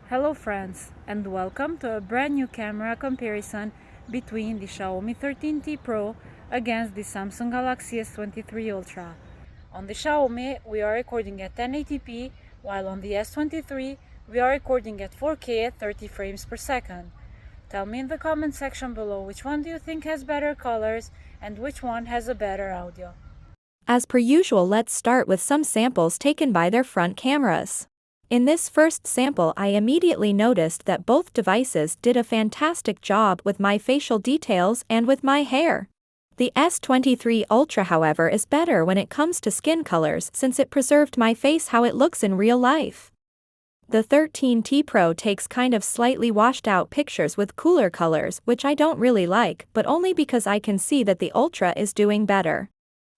Hello friends, and welcome to a brand new camera comparison between the Xiaomi 13T Pro against the Samsung Galaxy S23 Ultra. On the Xiaomi, we are recording at 1080p, while on the S23, we are recording at 4K at 30 frames per second. Tell me in the comment section below which one do you think has better colors and which one has a better audio. As per usual, let's start with some samples taken by their front cameras. In this first sample, I immediately noticed that both devices did a fantastic job with my facial details and with my hair. The S23 Ultra, however, is better when it comes to skin colors since it preserved my face how it looks in real life. The 13T Pro takes kind of slightly washed out pictures with cooler colors, which I don't really like, but only because I can see that the Ultra is doing better.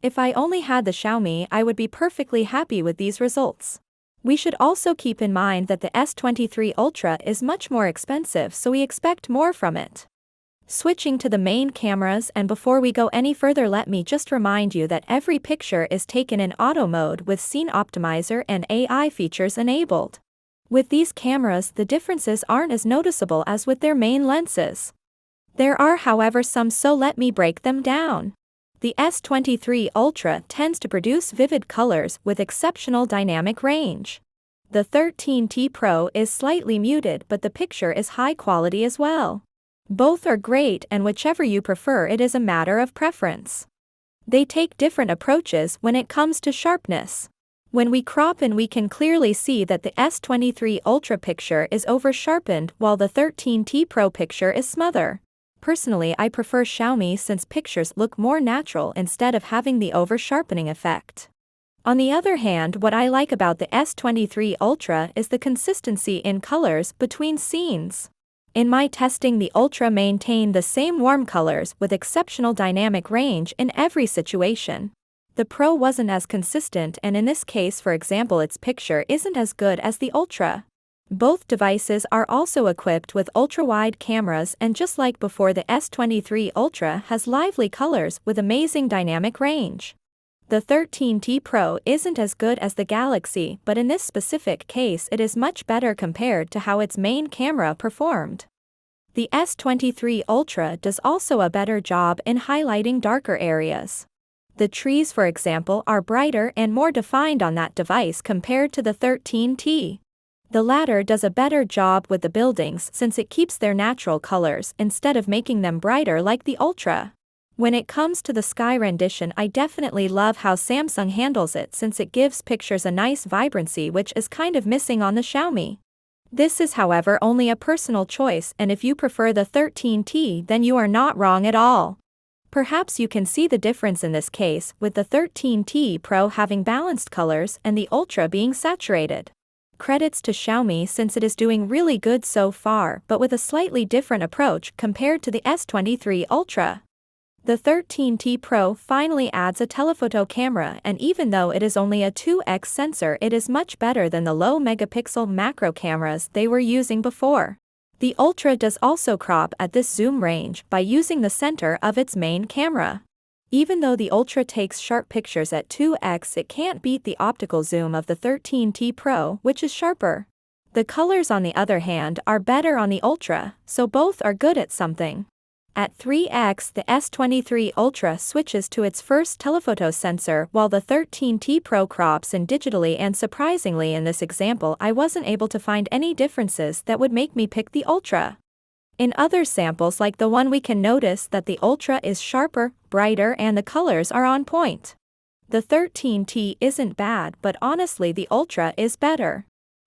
If I only had the Xiaomi, I would be perfectly happy with these results. We should also keep in mind that the S23 Ultra is much more expensive, so we expect more from it. Switching to the main cameras, and before we go any further, let me just remind you that every picture is taken in auto mode with Scene Optimizer and AI features enabled. With these cameras, the differences aren't as noticeable as with their main lenses. There are, however, some, so let me break them down. The S23 Ultra tends to produce vivid colors with exceptional dynamic range. The 13T Pro is slightly muted, but the picture is high quality as well. Both are great, and whichever you prefer, it is a matter of preference. They take different approaches when it comes to sharpness. When we crop in, we can clearly see that the S23 Ultra picture is over-sharpened while the 13T Pro picture is smoother. Personally, I prefer Xiaomi since pictures look more natural instead of having the over-sharpening effect. On the other hand, what I like about the S23 Ultra is the consistency in colors between scenes. In my testing, the Ultra maintained the same warm colors with exceptional dynamic range in every situation. The Pro wasn't as consistent, and in this case, for example, its picture isn't as good as the Ultra. Both devices are also equipped with ultra-wide cameras, and just like before, the S23 Ultra has lively colors with amazing dynamic range. The 13T Pro isn't as good as the Galaxy, but in this specific case it is much better compared to how its main camera performed. The S23 Ultra does also a better job in highlighting darker areas. The trees, for example, are brighter and more defined on that device compared to the 13T. The latter does a better job with the buildings since it keeps their natural colors instead of making them brighter like the Ultra. When it comes to the sky rendition, I definitely love how Samsung handles it since it gives pictures a nice vibrancy which is kind of missing on the Xiaomi. This is, however, only a personal choice, and if you prefer the 13T, then you are not wrong at all. Perhaps you can see the difference in this case, with the 13T Pro having balanced colors and the Ultra being saturated. Credits to Xiaomi since it is doing really good so far, but with a slightly different approach compared to the S23 Ultra. The 13T Pro finally adds a telephoto camera, and even though it is only a 2x sensor, it is much better than the low megapixel macro cameras they were using before. The Ultra does also crop at this zoom range by using the center of its main camera. Even though the Ultra takes sharp pictures at 2x, it can't beat the optical zoom of the 13T Pro, which is sharper. The colors, on the other hand, are better on the Ultra, so both are good at something. At 3x, the S23 Ultra switches to its first telephoto sensor while the 13T Pro crops in digitally, and surprisingly in this example I wasn't able to find any differences that would make me pick the Ultra. In other samples like the one, we can notice that the Ultra is sharper, brighter, and the colors are on point. The 13T isn't bad, but honestly the Ultra is better.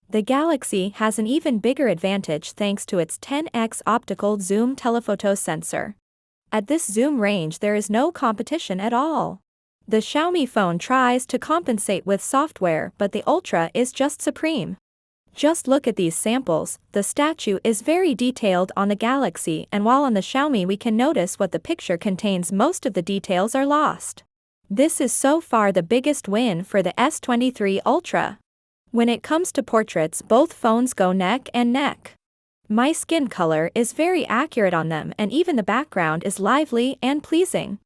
The Galaxy has an even bigger advantage thanks to its 10x optical zoom telephoto sensor. At this zoom range there is no competition at all. The Xiaomi phone tries to compensate with software, but the Ultra is just supreme. Just look at these samples, the statue is very detailed on the Galaxy, and while on the Xiaomi we can notice what the picture contains, most of the details are lost. This is so far the biggest win for the S23 Ultra. When it comes to portraits, both phones go neck and neck. My skin color is very accurate on them, and even the background is lively and pleasing.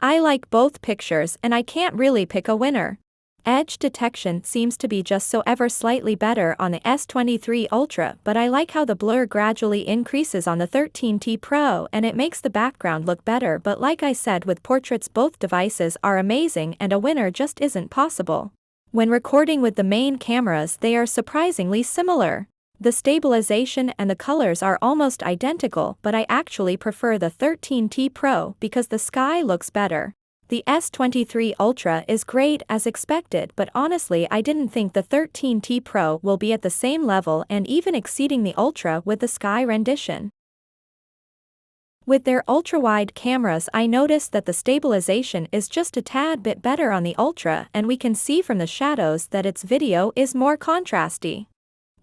I like both pictures and I can't really pick a winner. Edge detection seems to be just so ever slightly better on the S23 Ultra, but I like how the blur gradually increases on the 13T Pro and it makes the background look better, but like I said with portraits, both devices are amazing and a winner just isn't possible. When recording with the main cameras, they are surprisingly similar. The stabilization and the colors are almost identical, but I actually prefer the 13T Pro because the sky looks better. The S23 Ultra is great as expected, but honestly I didn't think the 13T Pro will be at the same level and even exceeding the Ultra with the sky rendition. With their ultra-wide cameras, I noticed that the stabilization is just a tad bit better on the Ultra, and we can see from the shadows that its video is more contrasty.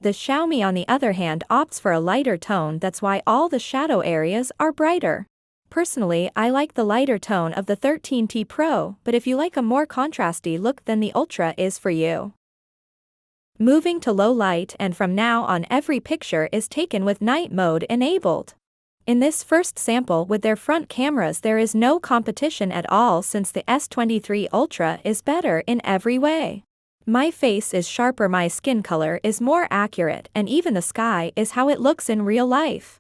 The Xiaomi on the other hand opts for a lighter tone, that's why all the shadow areas are brighter. Personally, I like the lighter tone of the 13T Pro, but if you like a more contrasty look, then the Ultra is for you. Moving to low light, and from now on every picture is taken with night mode enabled. In this first sample with their front cameras, there is no competition at all since the S23 Ultra is better in every way. My face is sharper, my skin color is more accurate, and even the sky is how it looks in real life.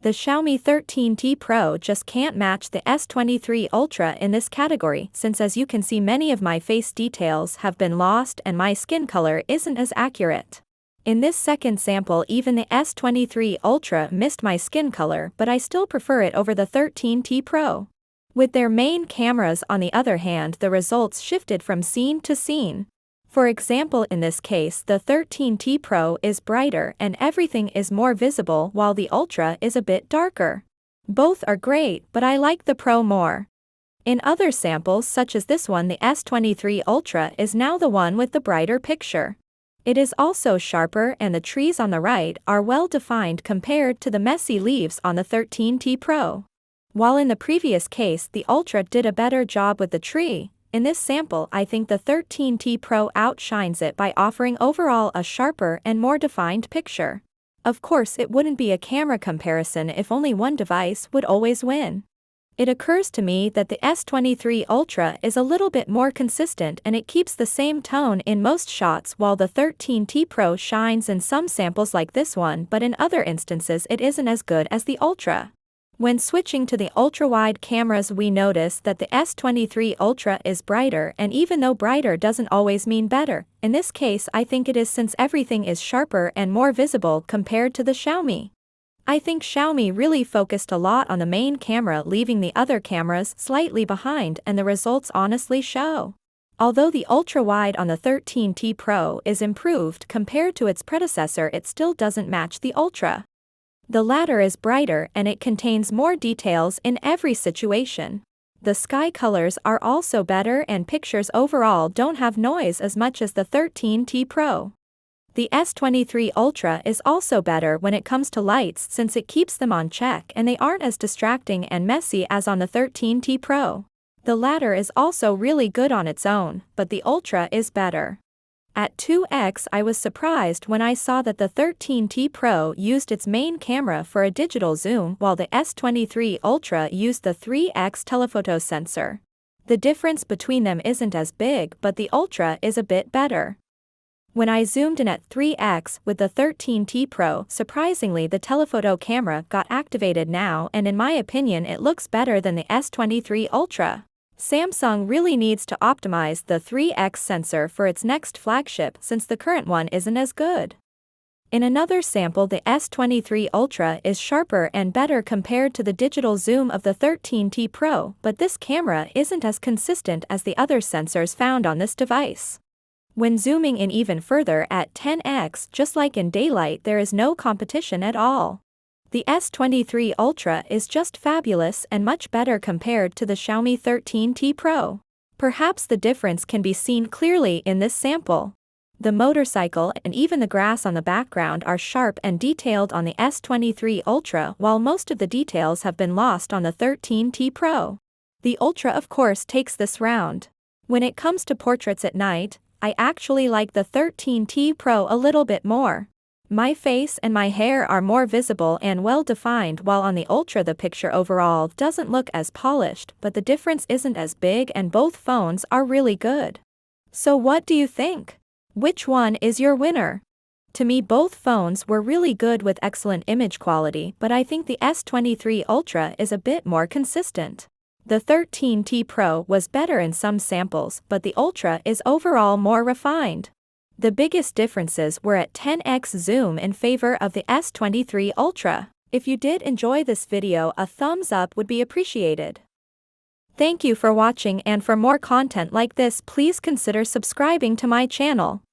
The Xiaomi 13T Pro just can't match the S23 Ultra in this category, since as you can see many of my face details have been lost and my skin color isn't as accurate. In this second sample, even the S23 Ultra missed my skin color, but I still prefer it over the 13T Pro. With their main cameras on the other hand, the results shifted from scene to scene. For example, in this case the 13T Pro is brighter and everything is more visible while the Ultra is a bit darker. Both are great, but I like the Pro more. In other samples such as this one, the S23 Ultra is now the one with the brighter picture. It is also sharper and the trees on the right are well defined compared to the messy leaves on the 13T Pro. While in the previous case the Ultra did a better job with the tree, in this sample I think the 13T Pro outshines it by offering overall a sharper and more defined picture. Of course, it wouldn't be a camera comparison if only one device would always win. It occurs to me that the S23 Ultra is a little bit more consistent and it keeps the same tone in most shots, while the 13T Pro shines in some samples like this one, but in other instances it isn't as good as the Ultra. When switching to the ultra-wide cameras, we notice that the S23 Ultra is brighter, and even though brighter doesn't always mean better, in this case I think it is, since everything is sharper and more visible compared to the Xiaomi. I think Xiaomi really focused a lot on the main camera, leaving the other cameras slightly behind, and the results honestly show. Although the ultra-wide on the 13T Pro is improved compared to its predecessor, it still doesn't match the Ultra. The latter is brighter and it contains more details in every situation. The sky colors are also better and pictures overall don't have noise as much as the 13T Pro. The S23 Ultra is also better when it comes to lights, since it keeps them on check and they aren't as distracting and messy as on the 13T Pro. The latter is also really good on its own, but the Ultra is better. At 2x, I was surprised when I saw that the 13T Pro used its main camera for a digital zoom while the S23 Ultra used the 3x telephoto sensor. The difference between them isn't as big, but the Ultra is a bit better. When I zoomed in at 3x with the 13T Pro, surprisingly the telephoto camera got activated now, and in my opinion it looks better than the S23 Ultra. Samsung really needs to optimize the 3x sensor for its next flagship, since the current one isn't as good. In another sample, the S23 Ultra is sharper and better compared to the digital zoom of the 13T Pro, but this camera isn't as consistent as the other sensors found on this device. When zooming in even further at 10x, just like in daylight, there is no competition at all. The S23 Ultra is just fabulous and much better compared to the Xiaomi 13T Pro. Perhaps the difference can be seen clearly in this sample. The motorcycle and even the grass on the background are sharp and detailed on the S23 Ultra, while most of the details have been lost on the 13T Pro. The Ultra of course takes this round. When it comes to portraits at night, I actually like the 13T Pro a little bit more. My face and my hair are more visible and well defined, while on the Ultra the picture overall doesn't look as polished, but the difference isn't as big and both phones are really good. So what do you think? Which one is your winner? To me, both phones were really good with excellent image quality, but I think the S23 Ultra is a bit more consistent. The 13T Pro was better in some samples, but the Ultra is overall more refined. The biggest differences were at 10x zoom in favor of the S23 Ultra. If you did enjoy this video, a thumbs up would be appreciated. Thank you for watching, and for more content like this, please consider subscribing to my channel.